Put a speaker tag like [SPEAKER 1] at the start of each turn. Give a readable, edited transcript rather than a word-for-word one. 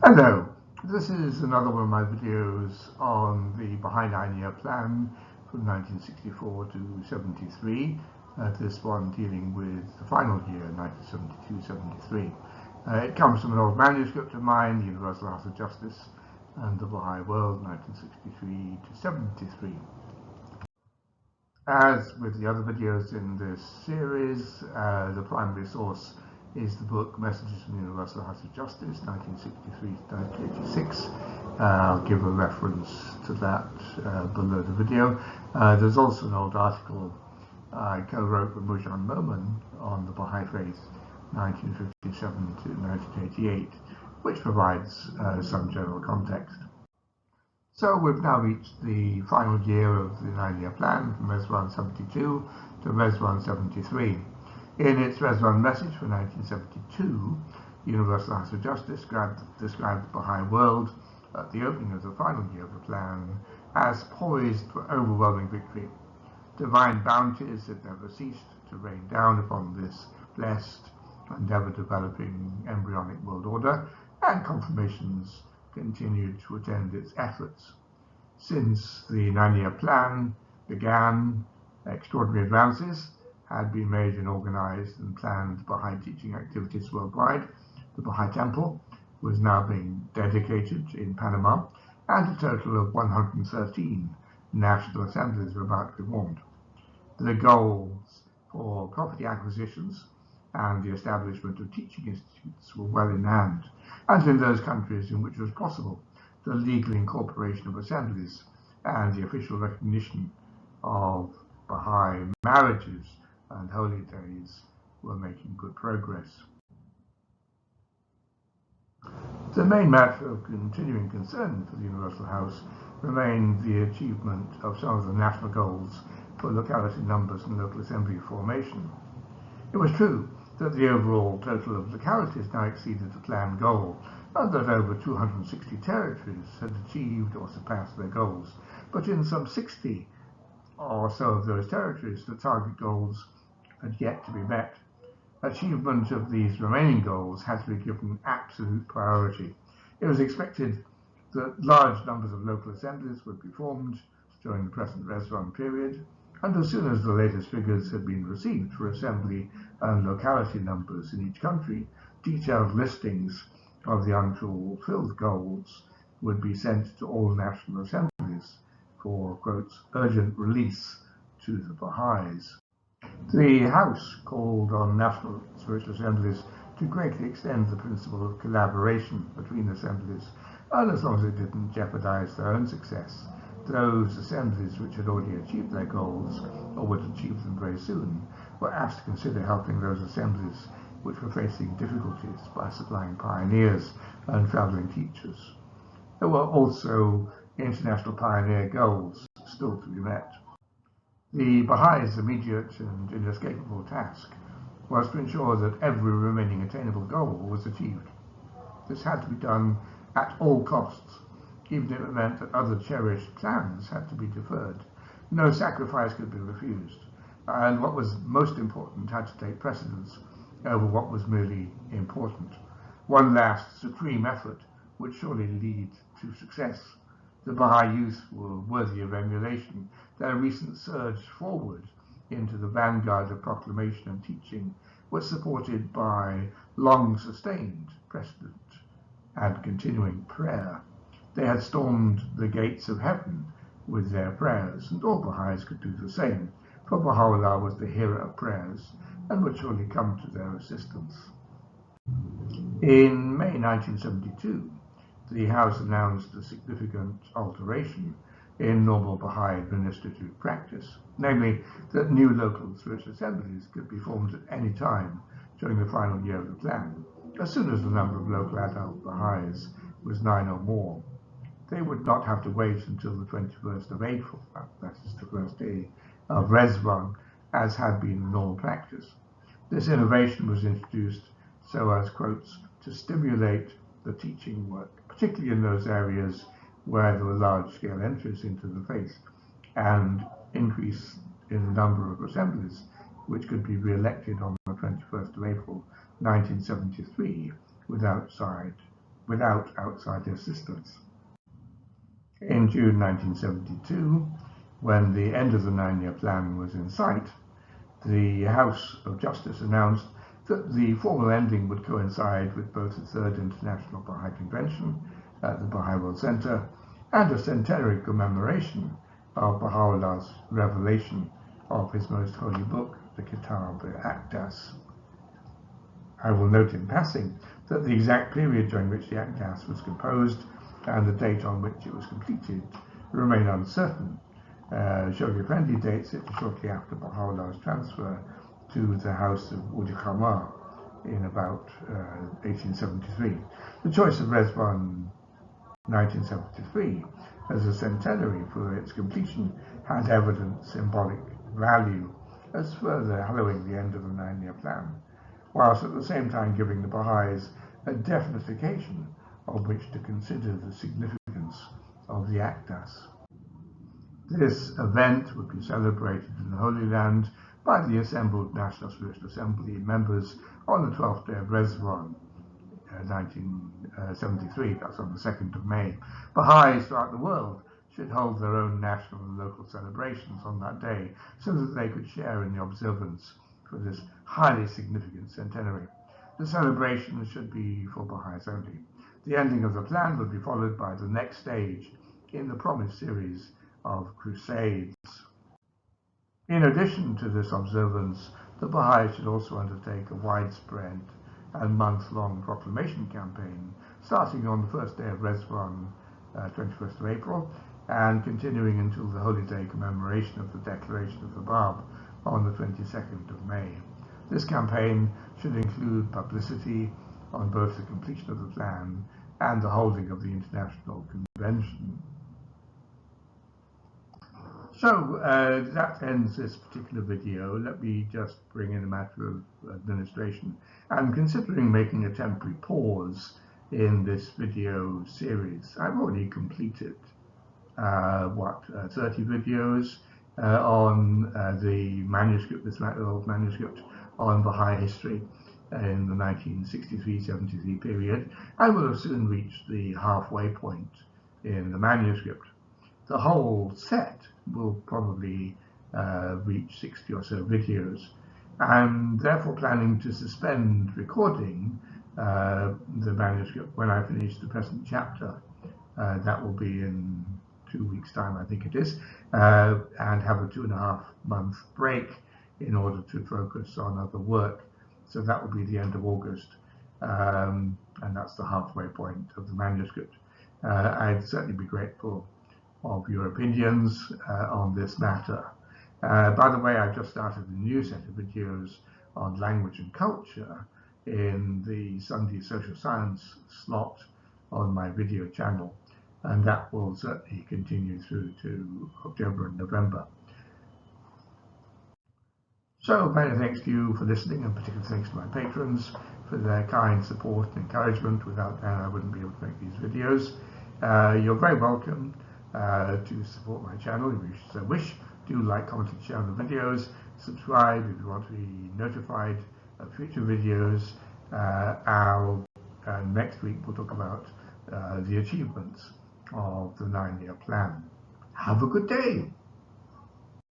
[SPEAKER 1] Hello, this is another one of my videos on the Baha'i 9-year plan from 1964 to 73, this one dealing with the final year, 1972-73. It comes from an old manuscript of mine, the Universal House of Justice and the Baha'i World, 1963 to 73. As with the other videos in this series, the primary source is the book Messages from the Universal House of Justice, 1963 to 1986. I'll give a reference to that below the video. There's also an old article I co-wrote with Moojan Momen on the Baha'i faith, 1957 to 1988, which provides some general context. So we've now reached the final year of the 9-year plan from Res 72 to Res 73. In its Res 1 message for 1972, the Universal House of Justice described the Baha'i world at the opening of the final year of the plan as poised for overwhelming victory. Divine bounties had never ceased to rain down upon this blessed and ever-developing embryonic world order, and confirmations continued to attend its efforts. Since the 9-year plan began, extraordinary advances had been made in organized and planned Baha'i teaching activities worldwide. The Baha'i Temple was now being dedicated in Panama, and a total of 113 national assemblies were about to be formed. The goals for property acquisitions and the establishment of teaching institutes were well in hand, and in those countries in which it was possible, the legal incorporation of assemblies and the official recognition of Baha'i marriages and holy days were making good progress. The main matter of continuing concern for the Universal House remained the achievement of some of the national goals for locality numbers and local assembly formation. It was true that the overall total of localities now exceeded the planned goal, and that over 260 territories had achieved or surpassed their goals, but in some 60 or so of those territories the target goals had yet to be met. Achievement of these remaining goals had to be given absolute priority. It was expected that large numbers of local assemblies would be formed during the present Res 1 period, and as soon as the latest figures had been received for assembly and locality numbers in each country, detailed listings of the unfulfilled goals would be sent to all national assemblies for, quote, urgent release to the Baha'is. The House called on national spiritual assemblies to greatly extend the principle of collaboration between assemblies, and as long as it didn't jeopardize their own success, those assemblies which had already achieved their goals, or would achieve them very soon, were asked to consider helping those assemblies which were facing difficulties by supplying pioneers and traveling teachers. There were also international pioneer goals still to be met. The Baha'is' immediate and inescapable task was to ensure that every remaining attainable goal was achieved. This had to be done at all costs, even if it meant that other cherished plans had to be deferred. No sacrifice could be refused, and what was most important had to take precedence over what was merely important. One last supreme effort would surely lead to success. The Baha'i youth were worthy of emulation. Their recent surge forward into the vanguard of proclamation and teaching was supported by long-sustained precedent and continuing prayer. They had stormed the gates of heaven with their prayers, and all Baha'is could do the same, for Baha'u'llah was the hero of prayers and would surely come to their assistance. In May 1972, the House announced a significant alteration in normal Baha'i administrative practice, namely that new local spiritual assemblies could be formed at any time during the final year of the plan, as soon as the number of local adult Baha'is was 9 or more. They would not have to wait until the 21st of April, that is the first day of Res 1, as had been normal practice. This innovation was introduced so as, quotes, to stimulate the teaching work, particularly in those areas where there were large-scale entries into the faith, and increase in the number of assemblies which could be re-elected on the 21st of April 1973 without side without outside assistance. In June 1972, when the end of the 9-year plan was in sight, the House of Justice announced that the formal ending would coincide with both the Third International Baha'i Convention at the Baha'i World Center and a centenary commemoration of Baha'u'llah's revelation of his most holy book, the Kitab al-Aqdas. I will note in passing that the exact period during which the Aqdas was composed and the date on which it was completed remain uncertain. Shoghi Effendi dates it shortly after Baha'u'llah's transfer to the House of Wadi Khamar in about 1873. The choice of Ridwan 1973 as a centenary for its completion had evident symbolic value as further hallowing the end of the 9-year plan, whilst at the same time giving the Baha'is a definite occasion on which to consider the significance of the Aqdas. This event would be celebrated in the Holy Land by the assembled National Spiritual Assembly members on the 12th day of Ridwan, 1973, that's on the 2nd of May. Baha'is throughout the world should hold their own national and local celebrations on that day so that they could share in the observance for this highly significant centenary. The celebration should be for Baha'is only. The ending of the plan would be followed by the next stage in the promised series of crusades. In addition to this observance, the Baha'is should also undertake a widespread and month-long proclamation campaign, starting on the first day of Ridwan, 21st of April, and continuing until the Holy Day commemoration of the Declaration of the Bab on the 22nd of May. This campaign should include publicity on both the completion of the plan and the holding of the International Convention. So that ends this particular video. Let me just bring in a matter of administration. I'm considering making a temporary pause in this video series. I've already completed 30 videos on the manuscript, this old manuscript on Baha'i history in the 1963-73 period. I will have soon reached the halfway point in the manuscript. The whole set will probably reach 60 or so videos. I'm therefore planning to suspend recording the manuscript when I finish the present chapter. That will be in 2 weeks' time, I think it is, and have a 2.5-month break in order to focus on other work. So that will be the end of August, and that's the halfway point of the manuscript. I'd certainly be grateful of your opinions on this matter. By the way, I've just started a new set of videos on language and culture in the Sunday social science slot on my video channel, and that will certainly continue through to October and November. So many thanks to you for listening, and particular thanks to my patrons for their kind support and encouragement. Without that, I wouldn't be able to make these videos. You're very welcome to support my channel if you so wish. Do like, comment, and share the videos. Subscribe if you want to be notified of future videos. Next week we'll talk about the achievements of the 9-year plan. Have a good day.